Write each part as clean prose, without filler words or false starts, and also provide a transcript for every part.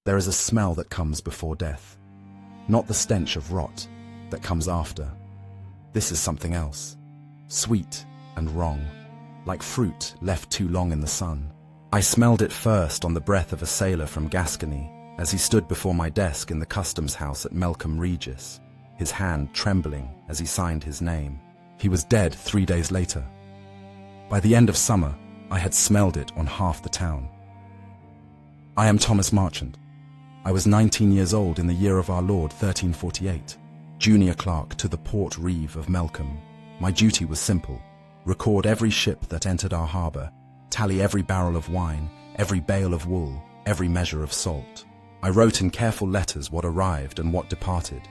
There is a smell that comes before death, not the stench of rot that comes after. This is something else, sweet and wrong, like fruit left too long in the sun. I smelled it first on the breath of a sailor from Gascony as he stood before my desk in the customs house at Melcombe Regis, his hand trembling as he signed his name. He was dead 3 days later. By the end of summer, I had smelled it on half the town. I am Thomas Marchant. I was 19 years old in the year of our Lord 1348, junior clerk to the port reeve of Melcombe. My duty was simple: record every ship that entered our harbour, tally every barrel of wine, every bale of wool, every measure of salt. I wrote in careful letters what arrived and what departed,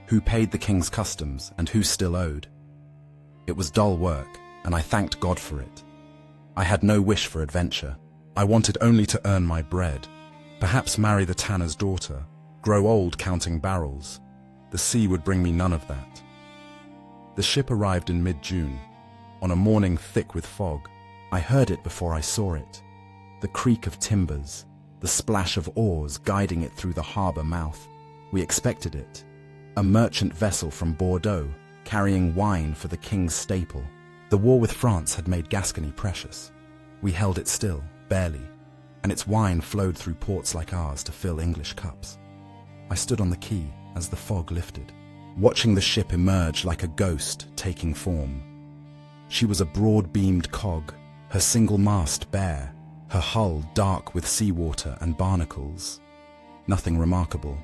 who paid the king's customs and who still owed. It was dull work, and I thanked God for it. I had no wish for adventure. I wanted only to earn my bread, perhaps marry the tanner's daughter, grow old counting barrels. The sea would bring me none of that. The ship arrived in mid-June, on a morning thick with fog. I heard it before I saw it. The creak of timbers, the splash of oars guiding it through the harbour mouth. We expected it. A merchant vessel from Bordeaux, carrying wine for the king's staple. The war with France had made Gascony precious. We held it still, barely, and its wine flowed through ports like ours to fill English cups. I stood on the quay as the fog lifted, watching the ship emerge like a ghost taking form. She was a broad-beamed cog, her single mast bare, her hull dark with seawater and barnacles. Nothing remarkable.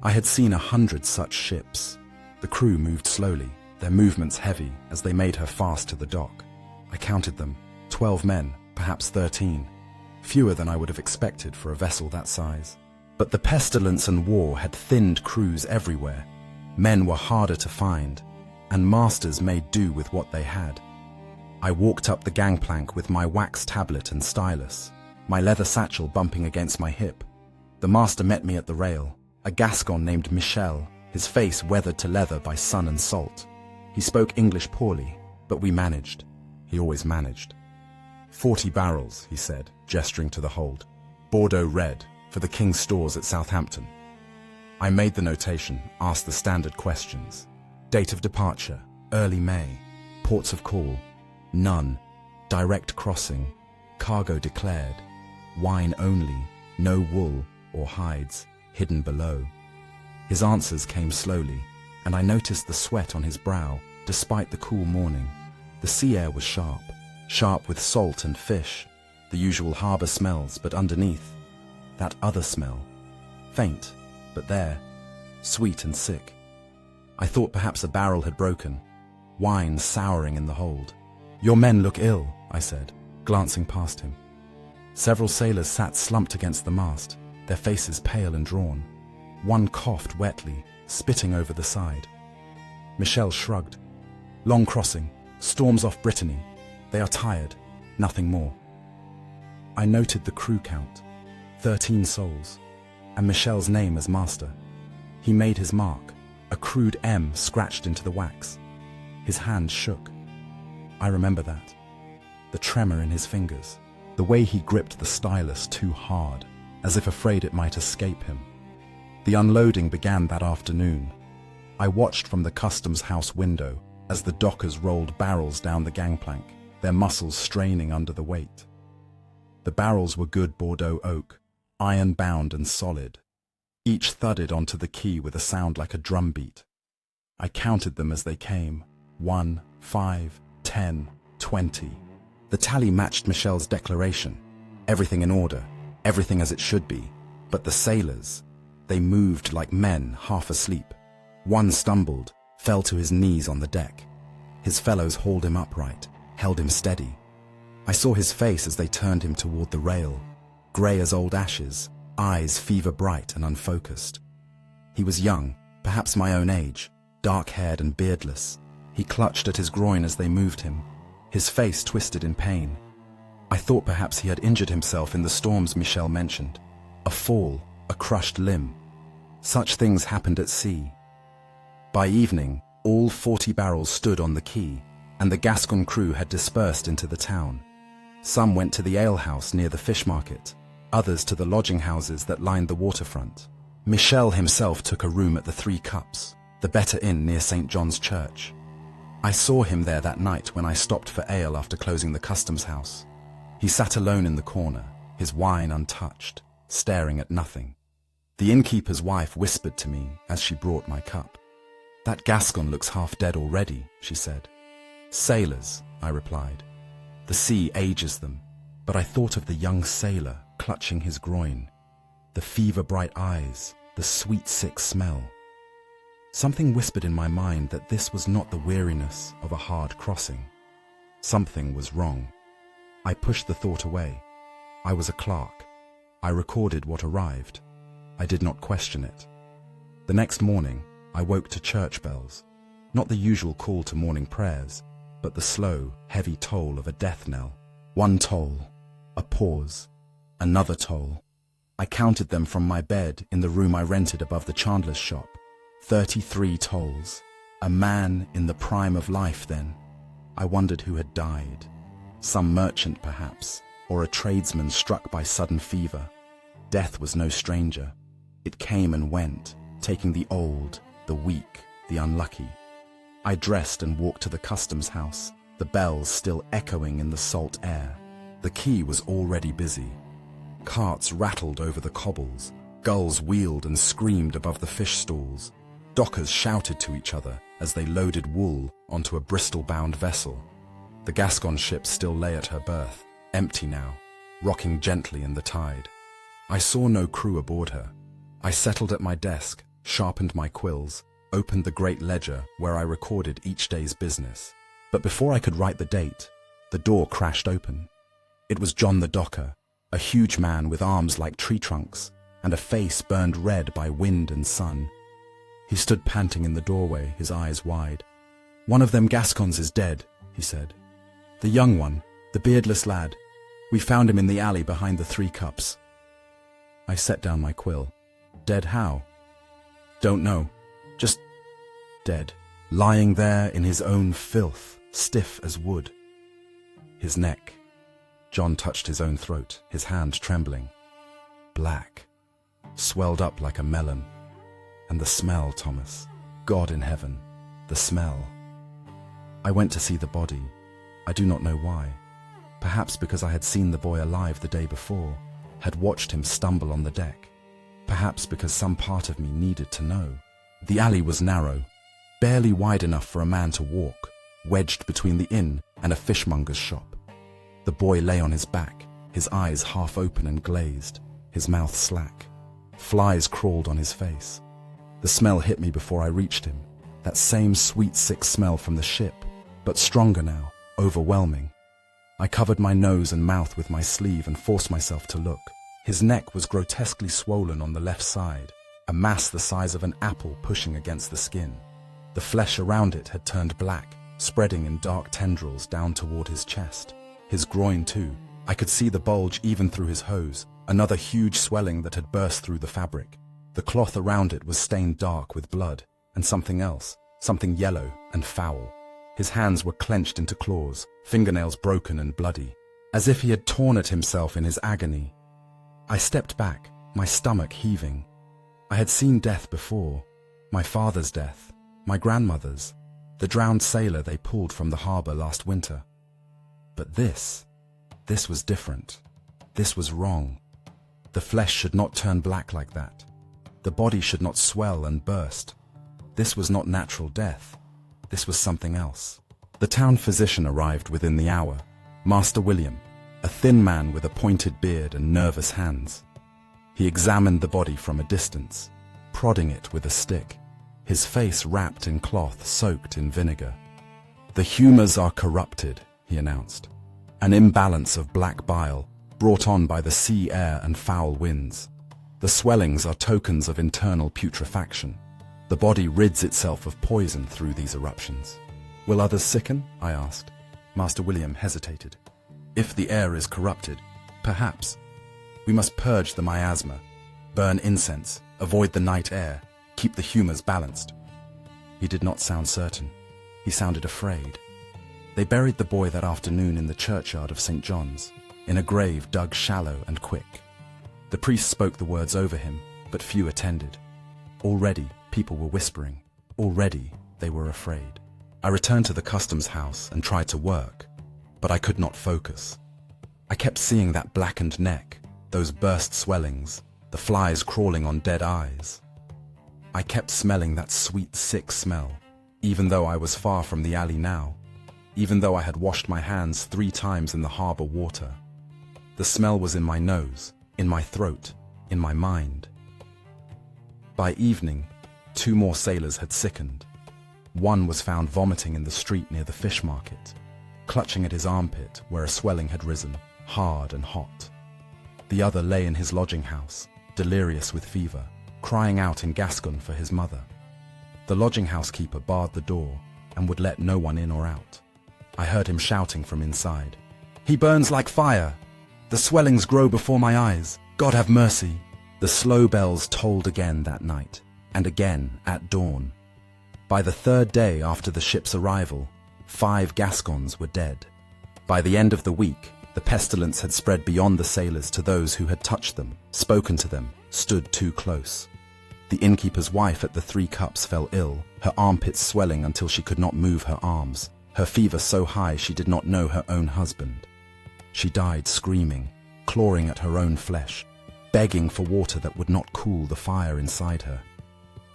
I had seen 100 such ships. The crew moved slowly, their movements heavy as they made her fast to the dock. I counted them, 12 men, perhaps 13. Fewer than I would have expected for a vessel that size. But the pestilence and war had thinned crews everywhere. Men were harder to find, and masters made do with what they had. I walked up the gangplank with my wax tablet and stylus, my leather satchel bumping against my hip. The master met me at the rail, a Gascon named Michel, his face weathered to leather by sun and salt. He spoke English poorly, but we managed. He always managed. 40 barrels, he said, gesturing to the hold. Bordeaux red, for the king's stores at Southampton. I made the notation, asked the standard questions. Date of departure, early May. Ports of call, none. Direct crossing, cargo declared. Wine only, no wool or hides, hidden below. His answers came slowly, and I noticed the sweat on his brow, despite the cool morning. The sea air was sharp, sharp with salt and fish, the usual harbour smells, but underneath, that other smell. Faint, but there, sweet and sick. I thought perhaps a barrel had broken, wine souring in the hold. "Your men look ill," I said, glancing past him. Several sailors sat slumped against the mast, their faces pale and drawn. One coughed wetly, spitting over the side. Michel shrugged. "Long crossing, storms off Brittany. They are tired, nothing more." I noted the crew count, 13 souls, and Michel's name as master. He made his mark, a crude M scratched into the wax. His hand shook. I remember that. The tremor in his fingers, the way he gripped the stylus too hard, as if afraid it might escape him. The unloading began that afternoon. I watched from the customs house window as the dockers rolled barrels down the gangplank, their muscles straining under the weight. The barrels were good Bordeaux oak, iron-bound and solid. Each thudded onto the quay with a sound like a drumbeat. I counted them as they came, 1, 5, 10, 20. The tally matched Michel's declaration. Everything in order, everything as it should be. But the sailors, they moved like men half asleep. One stumbled, fell to his knees on the deck. His fellows hauled him upright, held him steady. I saw his face as they turned him toward the rail, grey as old ashes, eyes fever-bright and unfocused. He was young, perhaps my own age, dark-haired and beardless. He clutched at his groin as they moved him, his face twisted in pain. I thought perhaps he had injured himself in the storms Michel mentioned. A fall, a crushed limb. Such things happened at sea. By evening, all 40 barrels stood on the quay, and the Gascon crew had dispersed into the town. Some went to the alehouse near the fish market. others to the lodging houses that lined the waterfront. Michel himself took a room at the Three Cups, the better inn near St. John's Church. I saw him there that night when I stopped for ale after closing the customs house. He sat alone in the corner, his wine untouched, staring at nothing. The innkeeper's wife whispered to me as she brought my cup. "That Gascon looks half dead already," she said. "Sailors," I replied. "The sea ages them." But I thought of the young sailor clutching his groin, the fever-bright eyes, the sweet sick smell. Something whispered in my mind that this was not the weariness of a hard crossing. Something was wrong. I pushed the thought away. I was a clerk. I recorded what arrived. I did not question it. The next morning, I woke to church bells, not the usual call to morning prayers, but the slow, heavy toll of a death knell. One toll, a pause, another toll. I counted them from my bed in the room I rented above the chandler's shop. 33 tolls. A man in the prime of life then. I wondered who had died. Some merchant perhaps, or a tradesman struck by sudden fever. Death was no stranger. It came and went, taking the old, the weak, the unlucky. I dressed and walked to the customs house, the bells still echoing in the salt air. The quay was already busy. Carts rattled over the cobbles, gulls wheeled and screamed above the fish stalls. Dockers shouted to each other as they loaded wool onto a Bristol-bound vessel. The Gascon ship still lay at her berth, empty now, rocking gently in the tide. I saw no crew aboard her. I settled at my desk, sharpened my quills, opened the great ledger where I recorded each day's business. But before I could write the date, the door crashed open. It was John the docker, a huge man with arms like tree trunks and a face burned red by wind and sun. He stood panting in the doorway, his eyes wide. "One of them Gascons is dead," he said. "The young one, the beardless lad. We found him in the alley behind the Three Cups." I set down my quill. "Dead how?" "Don't know. Just dead. Lying there in his own filth, stiff as wood." His neck. John touched his own throat, his hand trembling. Black. Swelled up like a melon. And the smell, Thomas. God in heaven. The smell. I went to see the body. I do not know why. Perhaps because I had seen the boy alive the day before, had watched him stumble on the deck. Perhaps because some part of me needed to know. The alley was narrow, barely wide enough for a man to walk, wedged between the inn and a fishmonger's shop. The boy lay on his back, his eyes half open and glazed, his mouth slack. Flies crawled on his face. The smell hit me before I reached him, that same sweet sick smell from the ship, but stronger now, overwhelming. I covered my nose and mouth with my sleeve and forced myself to look. His neck was grotesquely swollen on the left side, a mass the size of an apple pushing against the skin. The flesh around it had turned black, spreading in dark tendrils down toward his chest. His groin too. I could see the bulge even through his hose, another huge swelling that had burst through the fabric. The cloth around it was stained dark with blood, and something else, something yellow and foul. His hands were clenched into claws, fingernails broken and bloody, as if he had torn at himself in his agony. I stepped back, my stomach heaving. I had seen death before, my father's death, my grandmother's, the drowned sailor they pulled from the harbour last winter. But this was different. This was wrong. The flesh should not turn black like that. The body should not swell and burst. This was not natural death. This was something else. The town physician arrived within the hour, Master William, a thin man with a pointed beard and nervous hands. He examined the body from a distance, prodding it with a stick, his face wrapped in cloth soaked in vinegar. "The humours are corrupted," he announced. "An imbalance of black bile, brought on by the sea air and foul winds. The swellings are tokens of internal putrefaction. The body rids itself of poison through these eruptions." "Will others sicken?" I asked. Master William hesitated. "If the air is corrupted, perhaps. We must purge the miasma, burn incense, avoid the night air, keep the humours balanced." He did not sound certain. He sounded afraid. They buried the boy that afternoon in the churchyard of St. John's, in a grave dug shallow and quick. The priest spoke the words over him, but few attended. Already, people were whispering. Already, they were afraid. I returned to the customs house and tried to work, but I could not focus. I kept seeing that blackened neck, those burst swellings, the flies crawling on dead eyes. I kept smelling that sweet, sick smell, even though I was far from the alley now, even though I had washed my hands 3 times in the harbor water. The smell was in my nose, in my throat, in my mind. By evening, 2 more sailors had sickened. One was found vomiting in the street near the fish market, clutching at his armpit where a swelling had risen, hard and hot. The other lay in his lodging house, delirious with fever, crying out in Gascon for his mother. The lodging house keeper barred the door and would let no one in or out. I heard him shouting from inside, "He burns like fire! The swellings grow before my eyes! God have mercy!" The slow bells tolled again that night, and again at dawn. By the 3rd day after the ship's arrival, 5 Gascons were dead. By the end of the week, the pestilence had spread beyond the sailors to those who had touched them, spoken to them, stood too close. The innkeeper's wife at the 3 Cups fell ill, her armpits swelling until she could not move her arms, her fever so high she did not know her own husband. She died screaming, clawing at her own flesh, begging for water that would not cool the fire inside her.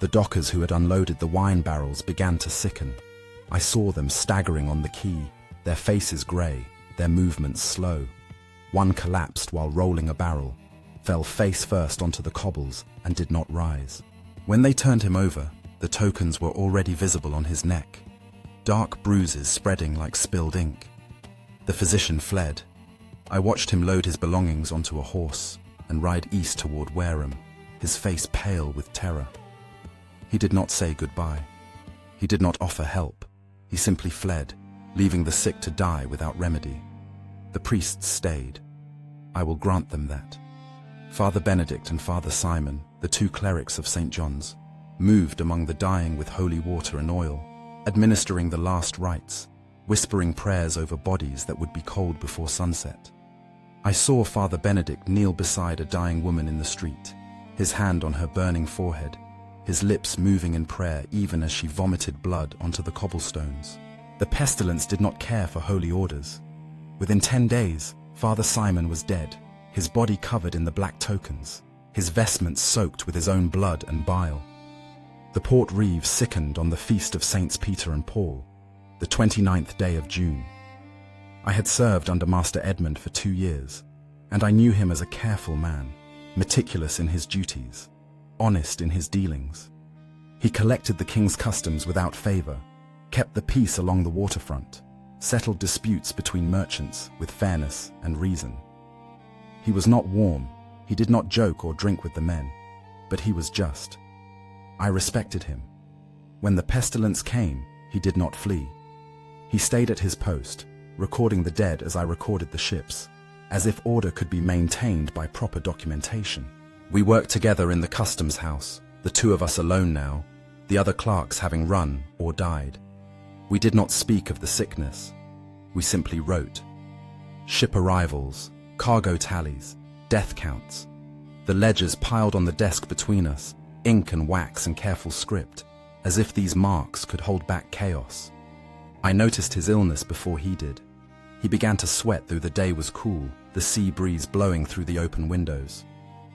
The dockers who had unloaded the wine barrels began to sicken. I saw them staggering on the quay, their faces grey, their movements slow. One collapsed while rolling a barrel, fell face first onto the cobbles and did not rise. When they turned him over, the tokens were already visible on his neck, dark bruises spreading like spilled ink. The physician fled. I watched him load his belongings onto a horse and ride east toward Wareham, his face pale with terror. He did not say goodbye. He did not offer help. He simply fled, leaving the sick to die without remedy. The priests stayed. I will grant them that. Father Benedict and Father Simon, the 2 clerics of St. John's, moved among the dying with holy water and oil, administering the last rites, whispering prayers over bodies that would be cold before sunset. I saw Father Benedict kneel beside a dying woman in the street, his hand on her burning forehead, his lips moving in prayer even as she vomited blood onto the cobblestones. The pestilence did not care for holy orders. Within 10 days, Father Simon was dead, his body covered in the black tokens, his vestments soaked with his own blood and bile. The Port Reeve sickened on the feast of Saints Peter and Paul, the 29th day of June. I had served under Master Edmund for 2 years, and I knew him as a careful man, meticulous in his duties, honest in his dealings. He collected the king's customs without favour, kept the peace along the waterfront, settled disputes between merchants with fairness and reason. He was not warm, he did not joke or drink with the men, but he was just. I respected him. When the pestilence came, he did not flee. He stayed at his post, recording the dead as I recorded the ships, as if order could be maintained by proper documentation. We worked together in the customs house, the 2 of us alone now, the other clerks having run or died. We did not speak of the sickness. We simply wrote. Ship arrivals, cargo tallies, death counts. The ledgers piled on the desk between us, ink and wax and careful script, as if these marks could hold back chaos. I noticed his illness before he did. He began to sweat though the day was cool, the sea breeze blowing through the open windows.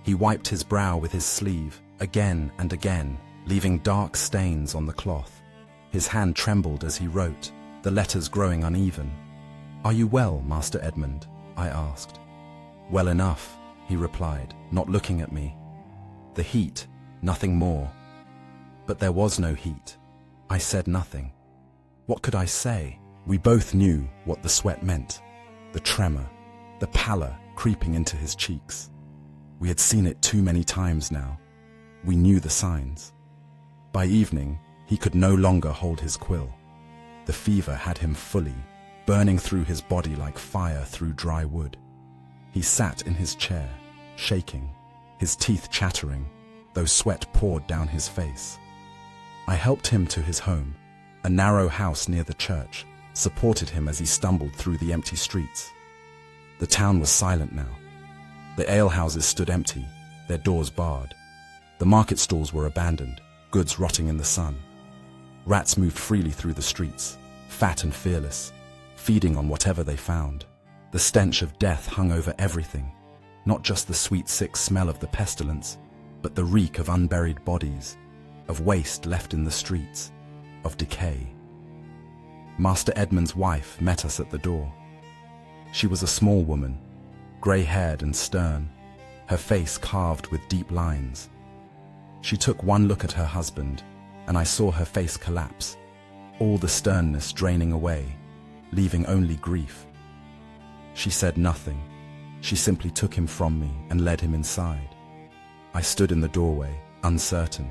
He wiped his brow with his sleeve, again and again, leaving dark stains on the cloth. His hand trembled as he wrote, the letters growing uneven. "Are you well, Master Edmund?" I asked. "Well enough," he replied, not looking at me. "The heat, nothing more." But there was no heat. I said nothing. What could I say? We both knew what the sweat meant, the tremor, the pallor creeping into his cheeks. We had seen it too many times now. We knew the signs. By evening, he could no longer hold his quill. The fever had him fully, burning through his body like fire through dry wood. He sat in his chair, shaking, his teeth chattering, though sweat poured down his face. I helped him to his home, a narrow house near the church, supported him as he stumbled through the empty streets. The town was silent now. The alehouses stood empty, their doors barred. The market stalls were abandoned, goods rotting in the sun. Rats moved freely through the streets, fat and fearless, feeding on whatever they found. The stench of death hung over everything, not just the sweet sick smell of the pestilence, but the reek of unburied bodies, of waste left in the streets, of decay. Master Edmund's wife met us at the door. She was a small woman, grey-haired and stern, her face carved with deep lines. She took one look at her husband, and I saw her face collapse, all the sternness draining away, leaving only grief. She said nothing. She simply took him from me and led him inside. I stood in the doorway, uncertain.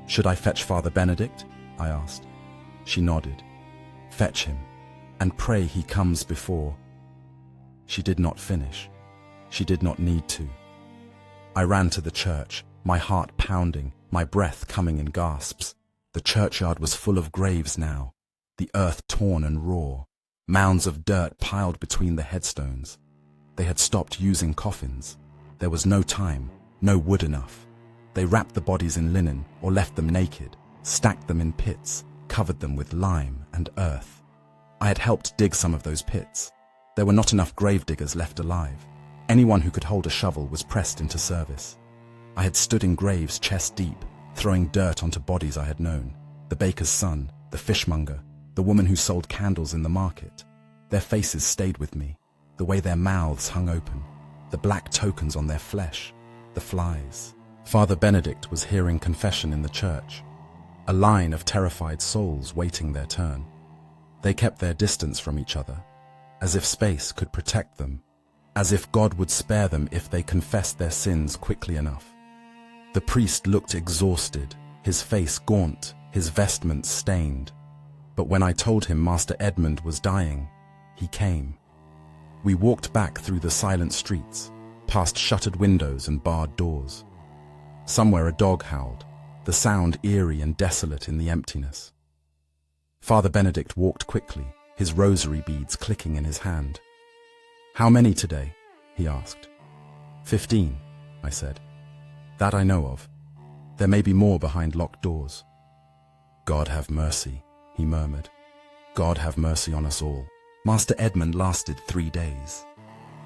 "Should I fetch Father Benedict?" I asked. She nodded. "Fetch him, and pray he comes before." She did not finish. She did not need to. I ran to the church, my heart pounding, my breath coming in gasps. The churchyard was full of graves now, the earth torn and raw, mounds of dirt piled between the headstones. They had stopped using coffins. There was no time, no wood enough. They wrapped the bodies in linen or left them naked, stacked them in pits, covered them with lime and earth. I had helped dig some of those pits. There were not enough grave diggers left alive. Anyone who could hold a shovel was pressed into service. I had stood in graves chest deep, throwing dirt onto bodies I had known. The baker's son, the fishmonger, the woman who sold candles in the market. Their faces stayed with me, the way their mouths hung open, the black tokens on their flesh, the flies. Father Benedict was hearing confession in the church, a line of terrified souls waiting their turn. They kept their distance from each other, as if space could protect them, as if God would spare them if they confessed their sins quickly enough. The priest looked exhausted, his face gaunt, his vestments stained. But when I told him Master Edmund was dying, he came. We walked back through the silent streets, past shuttered windows and barred doors. Somewhere a dog howled, the sound eerie and desolate in the emptiness. Father Benedict walked quickly, his rosary beads clicking in his hand. "How many today?" he asked. 15, I said. "That I know of. There may be more behind locked doors." "God have mercy," he murmured. "God have mercy on us all." Master Edmund lasted 3 days.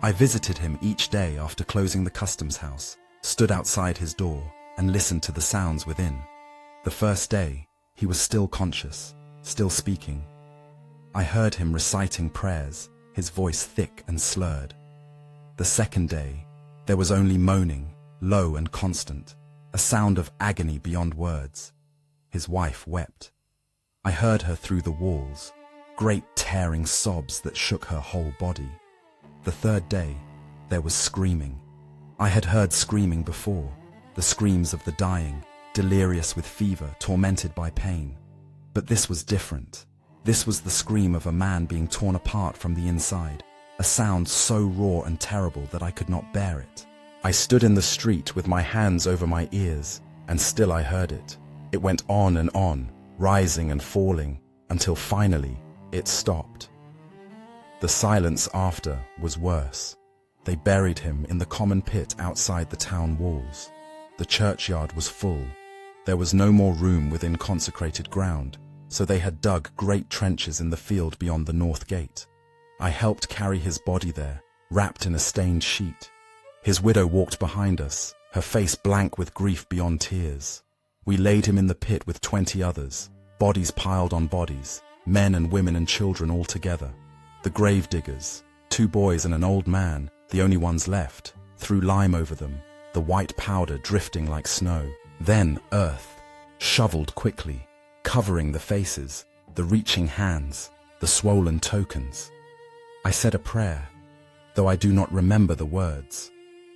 I visited him each day after closing the customs house, stood outside his door, and listened to the sounds within. The first day, he was still conscious, still speaking. I heard him reciting prayers, his voice thick and slurred. The second day, there was only moaning, low and constant, a sound of agony beyond words. His wife wept. I heard her through the walls, great tearing sobs that shook her whole body. The third day, there was screaming. I had heard screaming before, the screams of the dying, delirious with fever, tormented by pain. But this was different. This was the scream of a man being torn apart from the inside, a sound so raw and terrible that I could not bear it. I stood in the street with my hands over my ears, and still I heard it. It went on and on, rising and falling, until finally it stopped. The silence after was worse. They buried him in the common pit outside the town walls. The churchyard was full. There was no more room within consecrated ground, so they had dug great trenches in the field beyond the north gate. I helped carry his body there, wrapped in a stained sheet. His widow walked behind us, her face blank with grief beyond tears. We laid him in the pit with 20 others, bodies piled on bodies, men and women and children all together. The grave diggers, 2 boys and an old man, the only ones left, threw lime over them, the white powder drifting like snow. Then earth, shoveled quickly, covering the faces, the reaching hands, the swollen tokens. I said a prayer, though I do not remember the words.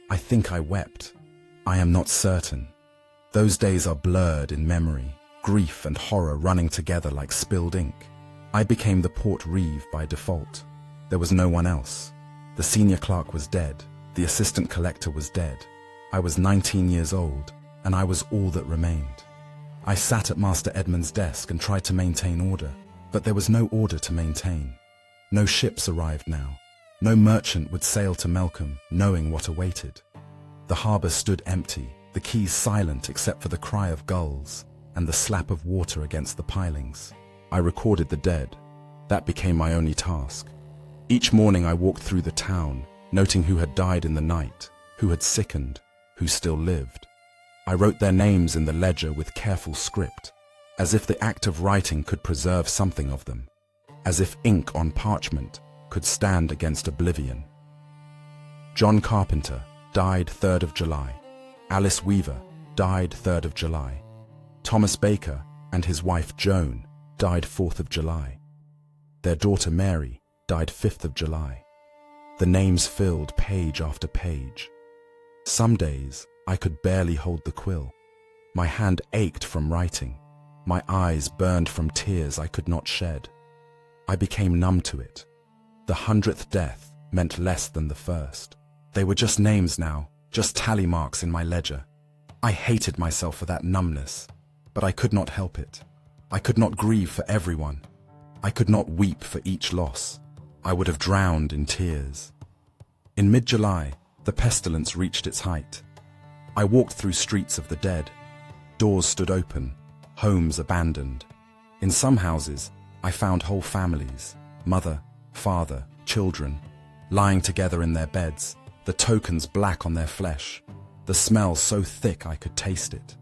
I think I wept. I am not certain. Those days are blurred in memory, grief and horror running together like spilled ink. I became the port reeve by default. There was no one else. The senior clerk was dead. The assistant collector was dead. I was 19 years old, and I was all that remained. I sat at Master Edmund's desk and tried to maintain order, but there was no order to maintain. No ships arrived now. No merchant would sail to Melcombe knowing what awaited. The harbour stood empty, the quays silent except for the cry of gulls and the slap of water against the pilings. I recorded the dead. That became my only task. Each morning I walked through the town, noting who had died in the night, who had sickened, who still lived. I wrote their names in the ledger with careful script, as if the act of writing could preserve something of them, as if ink on parchment could stand against oblivion. John Carpenter died 3rd of July. Alice Weaver died 3rd of July. Thomas Baker and his wife Joan died 4th of July. Their daughter Mary died 5th of July. The names filled page after page. Some days I could barely hold the quill. My hand ached from writing. My eyes burned from tears I could not shed. I became numb to it. The 100th death meant less than the first. They were just names now, just tally marks in my ledger. I hated myself for that numbness, but I could not help it. I could not grieve for everyone. I could not weep for each loss. I would have drowned in tears. In mid-July, the pestilence reached its height. I walked through streets of the dead. Doors stood open, homes abandoned. In some houses, I found whole families, mother, father, children, lying together in their beds, the tokens black on their flesh, the smell so thick I could taste it.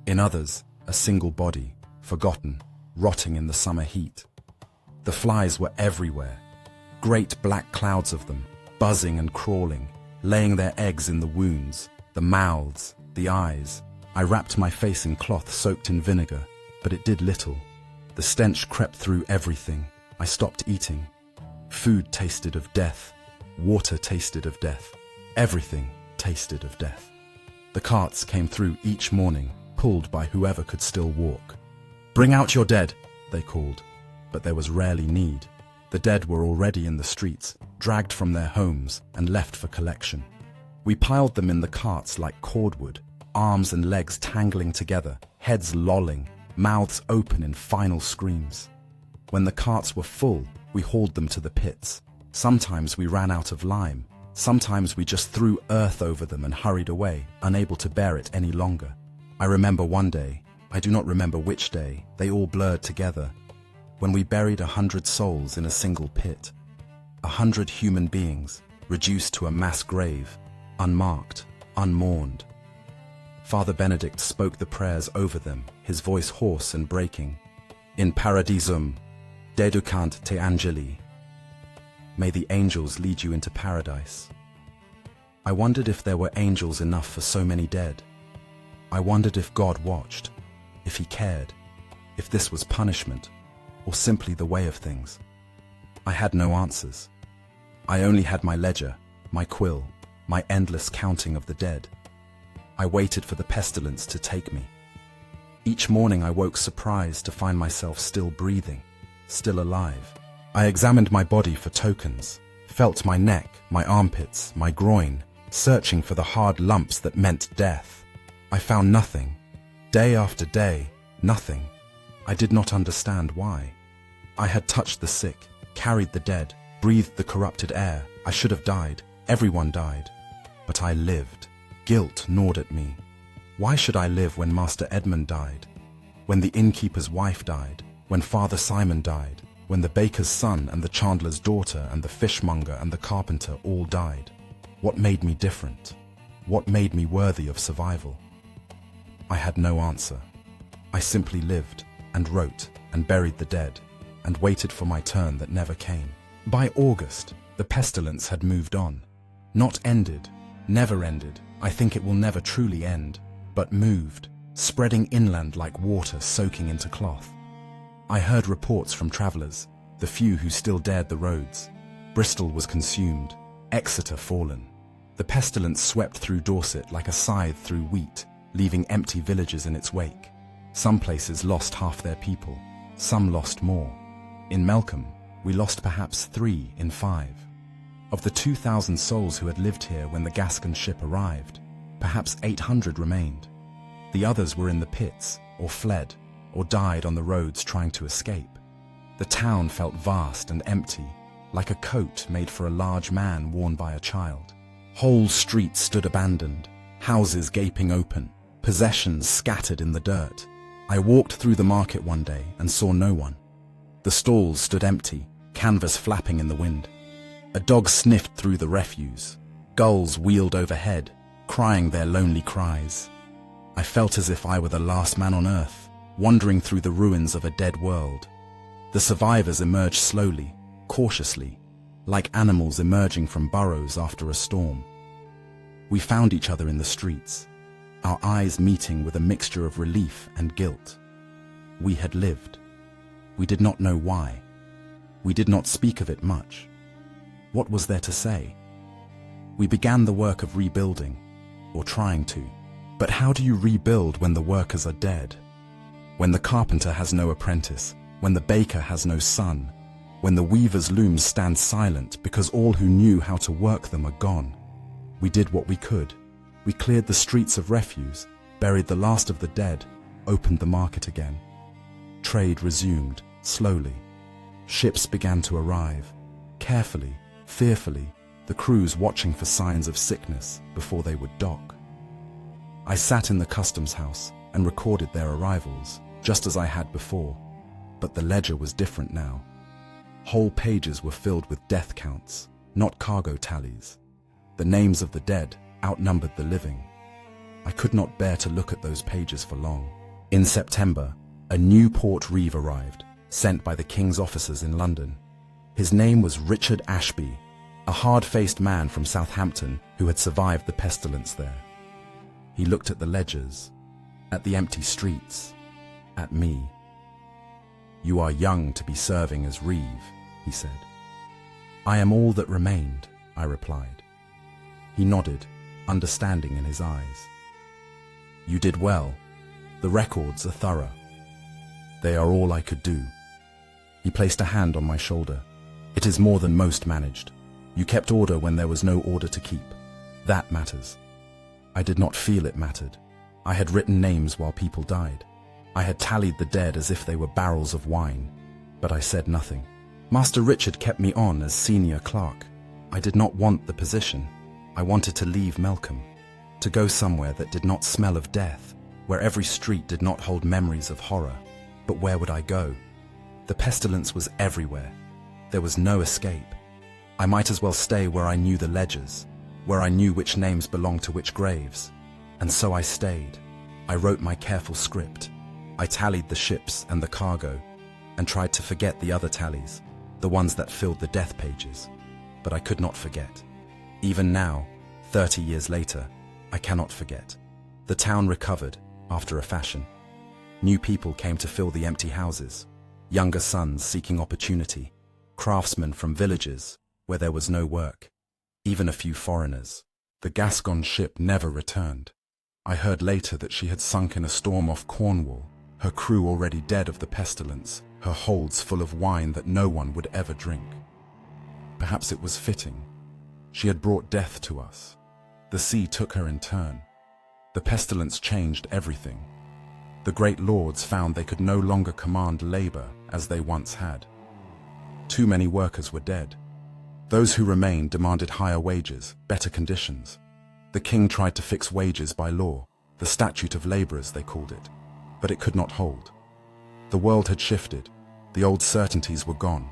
In others, a single body, forgotten, rotting in the summer heat. The flies were everywhere, great black clouds of them, buzzing and crawling, laying their eggs in the wounds, the mouths, the eyes. I wrapped my face in cloth soaked in vinegar, but it did little. The stench crept through everything. I stopped eating. Food tasted of death. Water tasted of death. Everything tasted of death. The carts came through each morning, pulled by whoever could still walk. "Bring out your dead," they called, but there was rarely need. The dead were already in the streets, dragged from their homes and left for collection. We piled them in the carts like cordwood, arms and legs tangling together, heads lolling, mouths open in final screams. When the carts were full, we hauled them to the pits. Sometimes we ran out of lime. Sometimes we just threw earth over them and hurried away, unable to bear it any longer. I remember one day, I do not remember which day, they all blurred together, when we buried 100 souls in a single pit. 100 human beings, reduced to a mass grave, unmarked, unmourned. Father Benedict spoke the prayers over them, his voice hoarse and breaking. In paradisum, deducant te angeli. May the angels lead you into paradise. I wondered if there were angels enough for so many dead. I wondered if God watched, if he cared, if this was punishment, or simply the way of things. I had no answers. I only had my ledger, my quill, my endless counting of the dead. I waited for the pestilence to take me. Each morning I woke surprised to find myself still breathing, still alive. I examined my body for tokens, felt my neck, my armpits, my groin, searching for the hard lumps that meant death. I found nothing. Day after day, nothing. I did not understand why. I had touched the sick, carried the dead, breathed the corrupted air. I should have died. Everyone died. But I lived. Guilt gnawed at me. Why should I live when Master Edmund died? When the innkeeper's wife died? When Father Simon died? When the baker's son and the chandler's daughter and the fishmonger and the carpenter all died? What made me different? What made me worthy of survival? I had no answer. I simply lived and wrote and buried the dead and waited for my turn that never came. By August, the pestilence had moved on. Not ended, never ended. I think it will never truly end, but moved, spreading inland like water soaking into cloth. I heard reports from travellers, the few who still dared the roads. Bristol was consumed, Exeter fallen. The pestilence swept through Dorset like a scythe through wheat, leaving empty villages in its wake. Some places lost half their people, some lost more. In Melcombe, we lost perhaps 3 in 5. Of the 2,000 souls who had lived here when the Gascon ship arrived, perhaps 800 remained. The others were in the pits, or fled, or died on the roads trying to escape. The town felt vast and empty, like a coat made for a large man worn by a child. Whole streets stood abandoned, houses gaping open, possessions scattered in the dirt. I walked through the market one day and saw no one. The stalls stood empty, canvas flapping in the wind. A dog sniffed through the refuse. Gulls wheeled overhead, crying their lonely cries. I felt as if I were the last man on earth, wandering through the ruins of a dead world. The survivors emerged slowly, cautiously, like animals emerging from burrows after a storm. We found each other in the streets, our eyes meeting with a mixture of relief and guilt. We had lived. We did not know why. We did not speak of it much. What was there to say? We began the work of rebuilding, or trying to. But how do you rebuild when the workers are dead? When the carpenter has no apprentice, when the baker has no son, when the weaver's looms stand silent because all who knew how to work them are gone. We did what we could. We cleared the streets of refuse, buried the last of the dead, opened the market again. Trade resumed, slowly. Ships began to arrive, carefully, fearfully, the crews watching for signs of sickness before they would dock. I sat in the customs house and recorded their arrivals, just as I had before, but the ledger was different now. Whole pages were filled with death counts, not cargo tallies. The names of the dead outnumbered the living. I could not bear to look at those pages for long. In September, a new port reeve arrived, sent by the King's officers in London. His name was Richard Ashby, a hard-faced man from Southampton who had survived the pestilence there. He looked at the ledgers, at the empty streets, at me. "You are young to be serving as reeve," he said. "I am all that remained," I replied. He nodded, understanding in his eyes. "You did well. The records are thorough. They are all I could do." He placed a hand on my shoulder. "It is more than most managed. You kept order when there was no order to keep. That matters." I did not feel it mattered. I had written names while people died. I had tallied the dead as if they were barrels of wine, but I said nothing. Master Richard kept me on as senior clerk. I did not want the position. I wanted to leave Melcombe, to go somewhere that did not smell of death, where every street did not hold memories of horror. But where would I go? The pestilence was everywhere. There was no escape. I might as well stay where I knew the ledgers, where I knew which names belonged to which graves. And so I stayed. I wrote my careful script. I tallied the ships and the cargo, and tried to forget the other tallies, the ones that filled the death pages. But I could not forget. Even now, 30 years later, I cannot forget. The town recovered, after a fashion. New people came to fill the empty houses, younger sons seeking opportunity, craftsmen from villages where there was no work, even a few foreigners. The Gascon ship never returned. I heard later that she had sunk in a storm off Cornwall, her crew already dead of the pestilence, her holds full of wine that no one would ever drink. Perhaps it was fitting. She had brought death to us. The sea took her in turn. The pestilence changed everything. The great lords found they could no longer command labor as they once had. Too many workers were dead. Those who remained demanded higher wages, better conditions. The king tried to fix wages by law, the statute of laborers they called it, but it could not hold. The world had shifted. The old certainties were gone.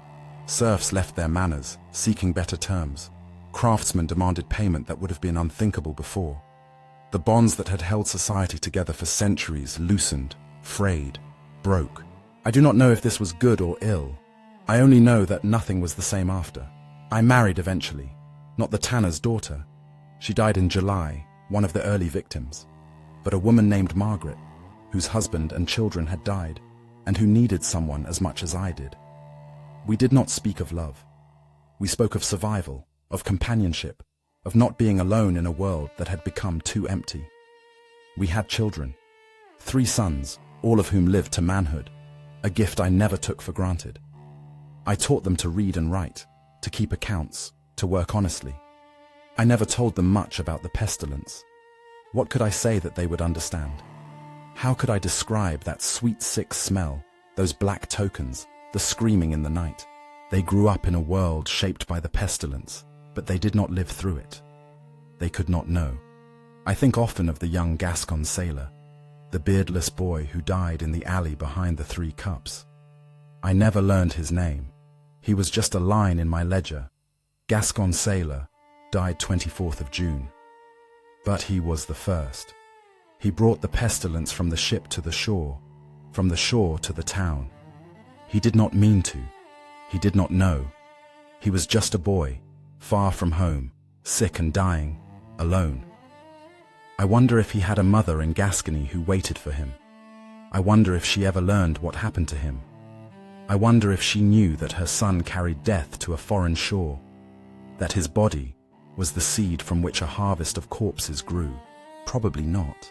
Serfs left their manors, seeking better terms. Craftsmen demanded payment that would have been unthinkable before. The bonds that had held society together for centuries loosened, frayed, broke. I do not know if this was good or ill. I only know that nothing was the same after. I married eventually, not the tanner's daughter. She died in July, one of the early victims, but a woman named Margaret, whose husband and children had died, and who needed someone as much as I did. We did not speak of love. We spoke of survival, of companionship, of not being alone in a world that had become too empty. We had children, 3 sons, all of whom lived to manhood, a gift I never took for granted. I taught them to read and write, to keep accounts, to work honestly. I never told them much about the pestilence. What could I say that they would understand? How could I describe that sweet, sick smell, those black tokens, the screaming in the night? They grew up in a world shaped by the pestilence, but they did not live through it. They could not know. I think often of the young Gascon sailor, the beardless boy who died in the alley behind the 3 Cups. I never learned his name. He was just a line in my ledger. Gascon sailor, died 24th of June. But he was the first. He brought the pestilence from the ship to the shore, from the shore to the town. He did not mean to. He did not know. He was just a boy, far from home, sick and dying, alone. I wonder if he had a mother in Gascony who waited for him. I wonder if she ever learned what happened to him. I wonder if she knew that her son carried death to a foreign shore, that his body was the seed from which a harvest of corpses grew. Probably not.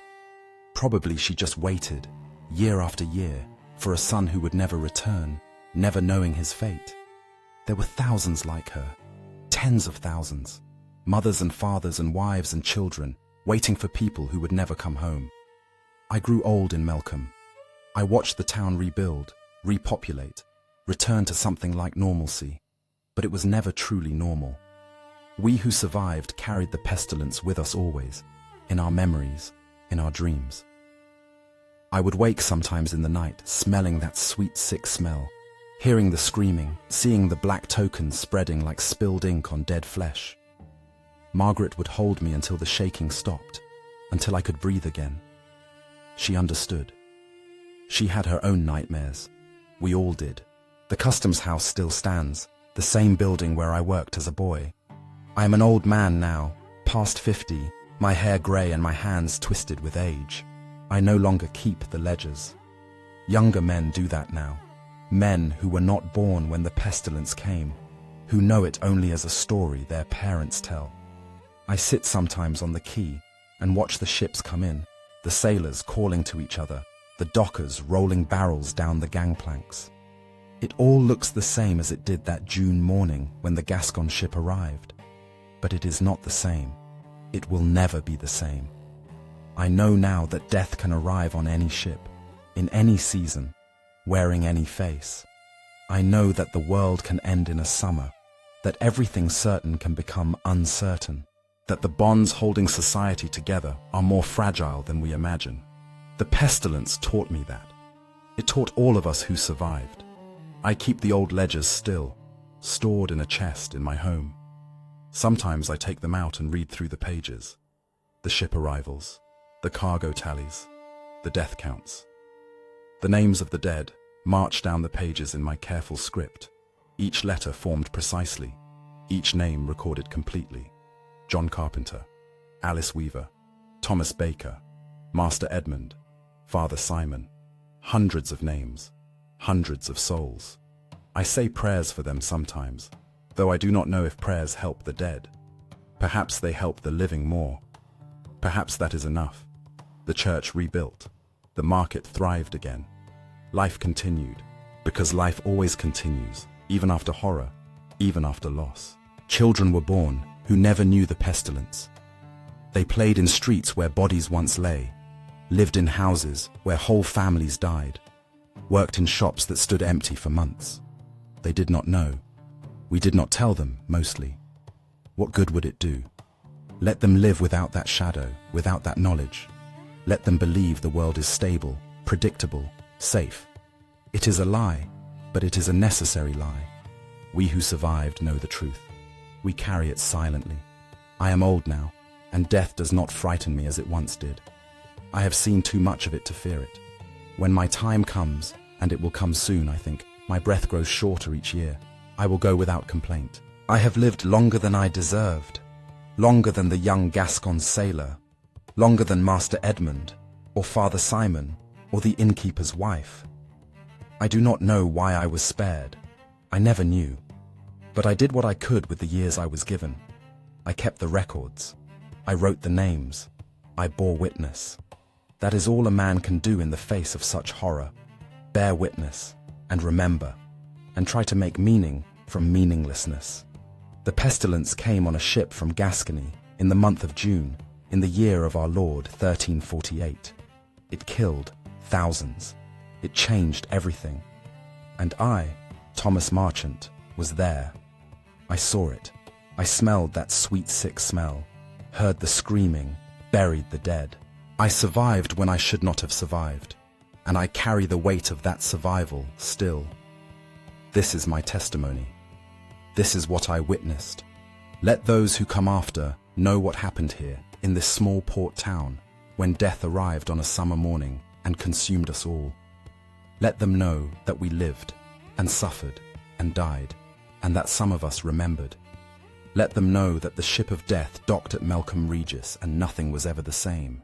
Probably she just waited, year after year, for a son who would never return, never knowing his fate. There were thousands like her, tens of thousands, mothers and fathers and wives and children, waiting for people who would never come home. I grew old in Melcombe. I watched the town rebuild, repopulate, return to something like normalcy, but it was never truly normal. We who survived carried the pestilence with us always, in our memories, in our dreams. I would wake sometimes in the night, smelling that sweet, sick smell, hearing the screaming, seeing the black tokens spreading like spilled ink on dead flesh. Margaret would hold me until the shaking stopped, until I could breathe again. She understood. She had her own nightmares. We all did. The customs house still stands, the same building where I worked as a boy. I am an old man now, past 50, my hair grey and my hands twisted with age. I no longer keep the ledgers. Younger men do that now. Men who were not born when the pestilence came, who know it only as a story their parents tell. I sit sometimes on the quay and watch the ships come in, the sailors calling to each other, the dockers rolling barrels down the gangplanks. It all looks the same as it did that June morning when the Gascon ship arrived. But it is not the same. It will never be the same. I know now that death can arrive on any ship, in any season, wearing any face. I know that the world can end in a summer, that everything certain can become uncertain, that the bonds holding society together are more fragile than we imagine. The pestilence taught me that. It taught all of us who survived. I keep the old ledgers still, stored in a chest in my home. Sometimes I take them out and read through the pages. The ship arrivals, the cargo tallies, the death counts. The names of the dead march down the pages in my careful script, each letter formed precisely, each name recorded completely. John Carpenter, Alice Weaver, Thomas Baker, Master Edmund, Father Simon. Hundreds of names, hundreds of souls. I say prayers for them sometimes, though I do not know if prayers help the dead. Perhaps they help the living more. Perhaps that is enough. The church rebuilt. The market thrived again. Life continued, because life always continues, even after horror, even after loss. Children were born who never knew the pestilence. They played in streets where bodies once lay, lived in houses where whole families died, worked in shops that stood empty for months. They did not know. We did not tell them, mostly. What good would it do? Let them live without that shadow, without that knowledge. Let them believe the world is stable, predictable, safe. It is a lie, but it is a necessary lie. We who survived know the truth. We carry it silently. I am old now, and death does not frighten me as it once did. I have seen too much of it to fear it. When my time comes, and it will come soon, I think, my breath grows shorter each year. I will go without complaint. I have lived longer than I deserved, longer than the young Gascon sailor, longer than Master Edmund, or Father Simon, or the innkeeper's wife. I do not know why I was spared. I never knew. But I did what I could with the years I was given. I kept the records. I wrote the names. I bore witness. That is all a man can do in the face of such horror. Bear witness, and remember, and try to make meaning from meaninglessness. The pestilence came on a ship from Gascony in the month of June, in the year of our Lord 1348. It killed thousands. It changed everything. And I, Thomas Marchant, was there. I saw it. I smelled that sweet sick smell, heard the screaming, buried the dead. I survived when I should not have survived, and I carry the weight of that survival still. This is my testimony. This is what I witnessed. Let those who come after know what happened here in this small port town when death arrived on a summer morning and consumed us all. Let them know that we lived and suffered and died, and that some of us remembered. Let them know that the ship of death docked at Melcombe Regis and nothing was ever the same.